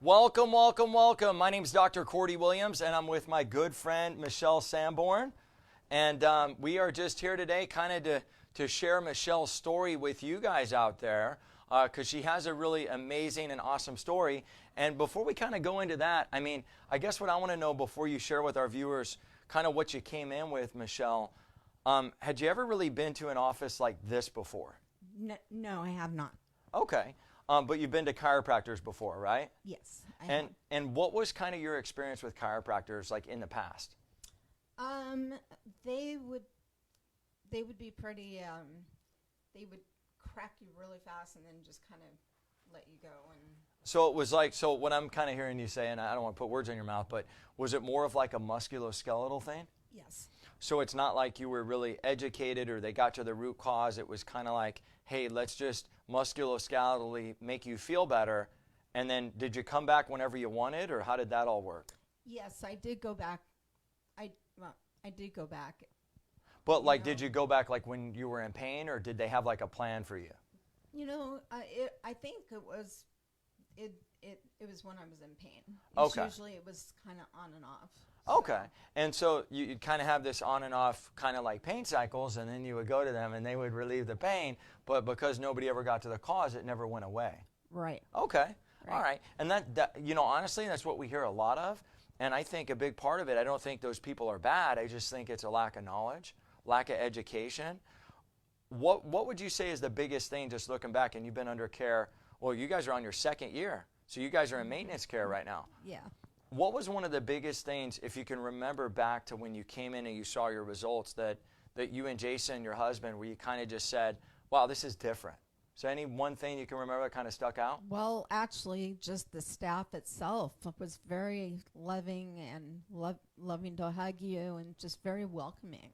Welcome, welcome, welcome. My name is Dr. Cordy Williams, and I'm with my good friend, Michelle Sanborn. And we are just here today kind of to share Michelle's story with you guys out there, because she has a really amazing and awesome story. And before we kind of go into that, I guess what I want to know before you share with our viewers kind of what you came in with, Michelle, had you ever really been to an office like this before? No, I have not. Okay. But you've been to chiropractors before, right? Yes, I have. And what was kind of your experience with chiropractors like in the past? They would be pretty. They would crack you really fast and then just kind of let you go. And So it was like, so what I'm kind of hearing you say, and I don't want to put words in your mouth, but was it more of like a musculoskeletal thing? yes, So it's not like you were really educated or they got to the root cause. It was kind of like, hey, let's just musculoskeletally make you feel better. And then did you come back whenever you wanted, or how did that all work? yes, I did go back. I did go back. But like, did you go back like when you were in pain, or did they have like a plan for you? I think it was when I was in pain. Okay. Usually it was kind of on and off. Okay. And so you'd kind of have this on and off kind of like pain cycles, and then you would go to them and they would relieve the pain, but because nobody ever got to the cause, it never went away. Right. Okay. Right. All right. And that honestly, that's what we hear a lot of. And I think a big part of it, I don't think those people are bad. I just think it's a lack of knowledge, lack of education. What would you say is the biggest thing, just looking back, and you've been under care, well, you guys are on your second year, so you guys are in maintenance care right now. Yeah. What was one of the biggest things, if you can remember back to when you came in and you saw your results, that you and Jason, your husband, where you kind of just said, wow, this is different? So any one thing you can remember that kind of stuck out? Well, actually, just the staff itself was very loving and loving to hug you and just very welcoming.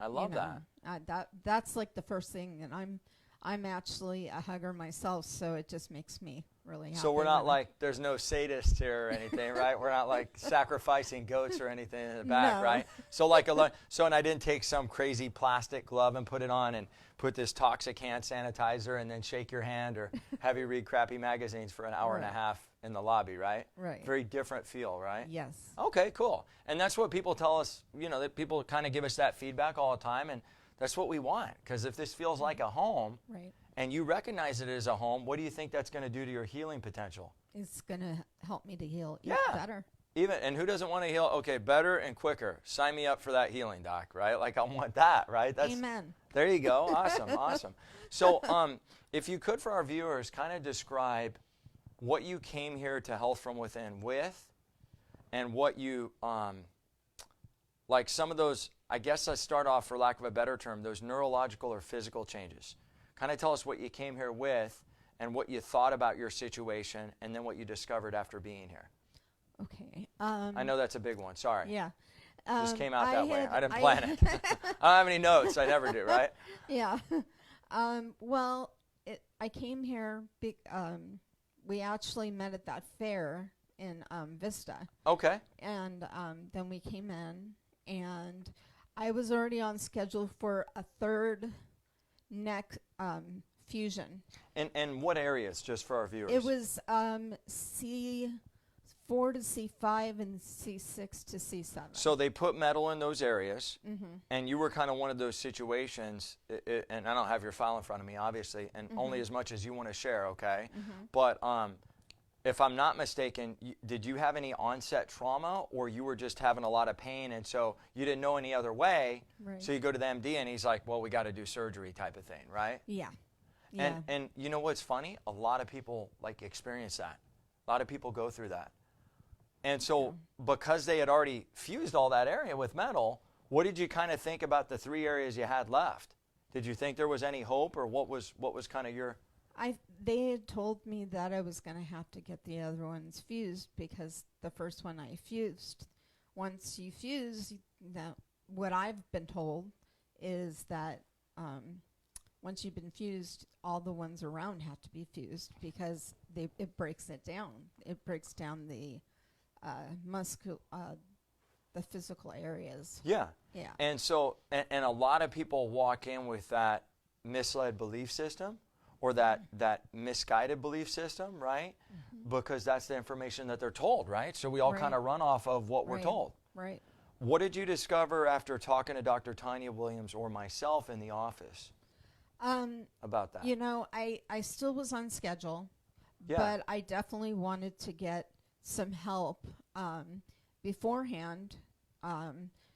I love that. That's like the first thing, and I'm actually a hugger myself, so it just makes me really happy. So we're not like, there's no sadists here or anything, right? We're not like sacrificing goats or anything in the back, No. right? So and I didn't take some crazy plastic glove and put it on and put this toxic hand sanitizer and then shake your hand or have you read crappy magazines for an hour and a half in the lobby, right? Right. Very different feel, right? Yes. Okay, cool. And that's what people tell us, that people kind of give us that feedback all the time, and that's what we want, because if this feels like a home, Right. and you recognize it as a home, what do you think that's going to do to your healing potential? It's going to help me to heal better. And who doesn't want to heal? Okay, better and quicker. Sign me up for that healing, doc, right? Like, I want that, right? Amen. There you go. Awesome, awesome. So if you could, for our viewers, kind of describe what you came here to Health from Within with, and what you, like some of those, I guess I start off, for lack of a better term, those neurological or physical changes. Kind of tell us what you came here with and what you thought about your situation, and then what you discovered after being here. Okay. I know that's a big one. Sorry. Yeah. Just came out that way. I didn't plan it. I don't have any notes. I never do, right? Yeah. Well, I came here. We actually met at that fair in Vista. Okay. And then we came in, and I was already on schedule for a third neck fusion. And what areas, just for our viewers? It was C4 to C5 and C6 to C7. So they put metal in those areas, and you were kind of one of those situations, and I don't have your file in front of me, obviously, and only as much as you want to share, okay? But if I'm not mistaken, did you have any onset trauma, or you were just having a lot of pain, and so you didn't know any other way, Right. so you go to the MD, and he's like, well, we got to do surgery type of thing, right? Yeah. Yeah. And you know what's funny? A lot of people experience that. A lot of people go through that. And so because they had already fused all that area with metal, what did you kind of think about the 3 areas you had left? Did you think there was any hope, or what was kind of your... They had told me that I was going to have to get the other ones fused, because the first one I fused, once you fuse, what I've been told is that once you've been fused, all the ones around have to be fused, because it breaks it down. It breaks down the the physical areas. Yeah. Yeah. And so, and a lot of people walk in with that misled belief system, or that misguided belief system, right? because that's the information that they're told, right? So we all Right. kind of run off of what we're Right. told. Right. What did you discover after talking to Dr. Tanya Williams or myself in the office about that? You know, I still was on schedule, Yeah. but I definitely wanted to get some help beforehand,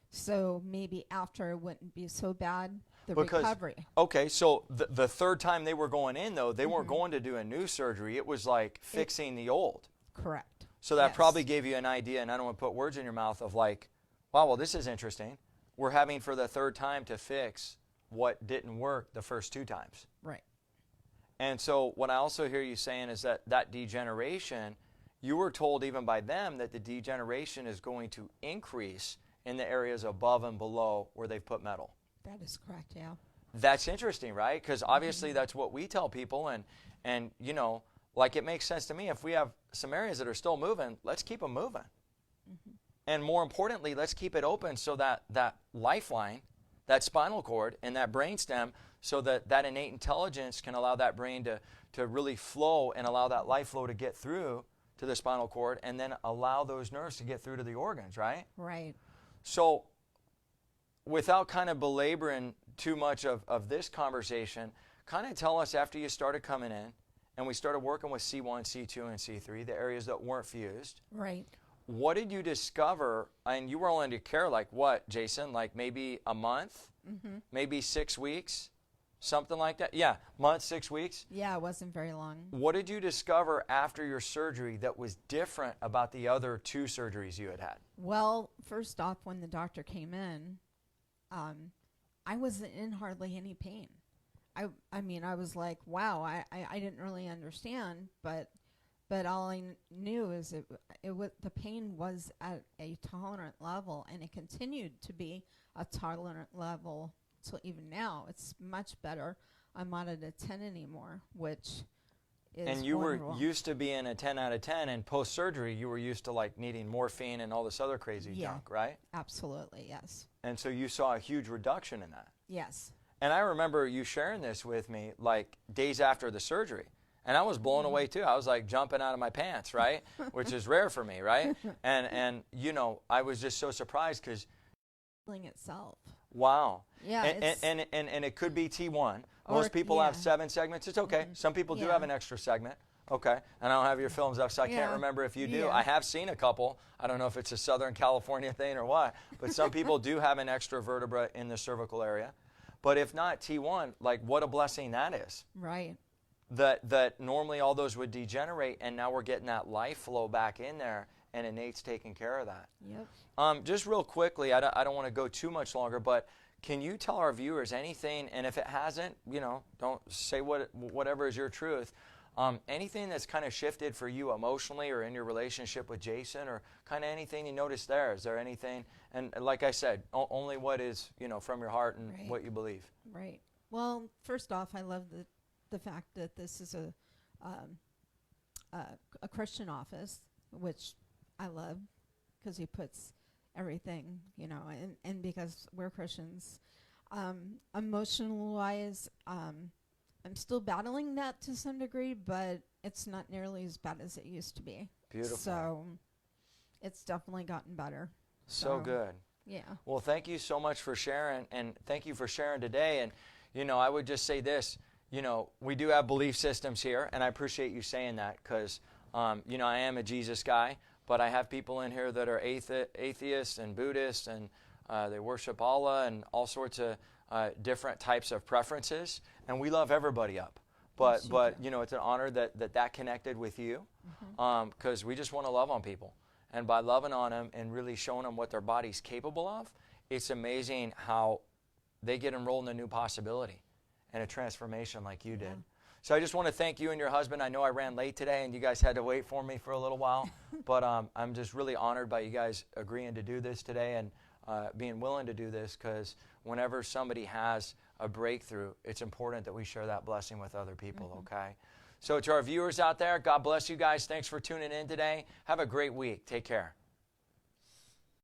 so maybe after it wouldn't be so bad, the recovery. Okay, so the third time they were going in, though, they weren't going to do a new surgery. It was like fixing the old. Correct. So that Yes. probably gave you an idea, and I don't want to put words in your mouth, of like, wow, well, this is interesting. We're having for the third time to fix what didn't work the first 2 times. Right. And so what I also hear you saying is that degeneration, you were told even by them that the degeneration is going to increase in the areas above and below where they've put metal. That is correct, yeah. That's interesting, right? Because obviously that's what we tell people, and you know, like, it makes sense to me. If we have some areas that are still moving, let's keep them moving. And more importantly, let's keep it open so that lifeline, that spinal cord and that brainstem, so that innate intelligence can allow that brain to really flow and allow that life flow to get through to the spinal cord, and then allow those nerves to get through to the organs, right? Right. So without kind of belaboring too much of this conversation, kind of tell us, after you started coming in and we started working with C1, C2, and C3, the areas that weren't fused, Right. what did you discover? And you were only into care like what, Jason? Like maybe a month? Maybe 6 weeks? Something like that? Yeah, month, 6 weeks? Yeah, it wasn't very long. What did you discover after your surgery that was different about the other 2 surgeries you had had? Well, first off, when the doctor came in, I wasn't in hardly any pain. I mean, I was like, wow, I didn't really understand, but all I knew is it was, the pain was at a tolerant level, and it continued to be a tolerant level till even now. It's much better. I'm not at a 10 anymore, which is And you wonderful. were used to being a 10 out of 10, and post-surgery you were used to like needing morphine and all this other crazy Yeah. junk, right? Absolutely, yes. And so you saw a huge reduction in that. Yes. And I remember you sharing this with me like days after the surgery. And I was blown away too. I was like jumping out of my pants, right? Which is rare for me, right? And you know, I was just so surprised because, Healing itself. wow. Yeah, it's, And it could be T1. Or- Most people have yeah. 7 segments. It's okay. Some people do Yeah. have an extra segment. Okay. And I don't have your films up, so I can't Yeah. remember if you do. Yeah. I have seen a couple. I don't know if it's a Southern California thing or what, but some people do have an extra vertebra in the cervical area. But if not T1, like, what a blessing that is. right. That normally all those would degenerate, and now we're getting that life flow back in there, and innate's taking care of that. Yep. Just real quickly, I don't want to go too much longer, but can you tell our viewers anything, and if it hasn't, you know, don't say whatever is your truth, anything that's kind of shifted for you emotionally or in your relationship with Jason, or kind of anything you noticed there? Is there anything? And like I said, only what is, you know, from your heart and Right. what you believe. Right. Well, first off, I love the fact that this is a Christian office, which I love, because he puts everything, you know, and because we're Christians. Emotional wise, I'm still battling that to some degree, but it's not nearly as bad as it used to be. Beautiful. So it's definitely gotten better. So good. Yeah. Well, thank you so much for sharing, and thank you for sharing today. And, you know, I would just say this, you know, we do have belief systems here, and I appreciate you saying that because, you know, I am a Jesus guy, but I have people in here that are atheists and Buddhists, and they worship Allah and all sorts of different types of preferences, and we love everybody up. But, Yes, you know, it's an honor that connected with you, because we just want to love on people. And by loving on them and really showing them what their body's capable of, it's amazing how they get enrolled in a new possibility and a transformation like you did. So I just want to thank you and your husband. I know I ran late today and you guys had to wait for me for a little while, but I'm just really honored by you guys agreeing to do this today and being willing to do this, because whenever somebody has a breakthrough, it's important that we share that blessing with other people, okay? So to our viewers out there, God bless you guys. Thanks for tuning in today. Have a great week. Take care.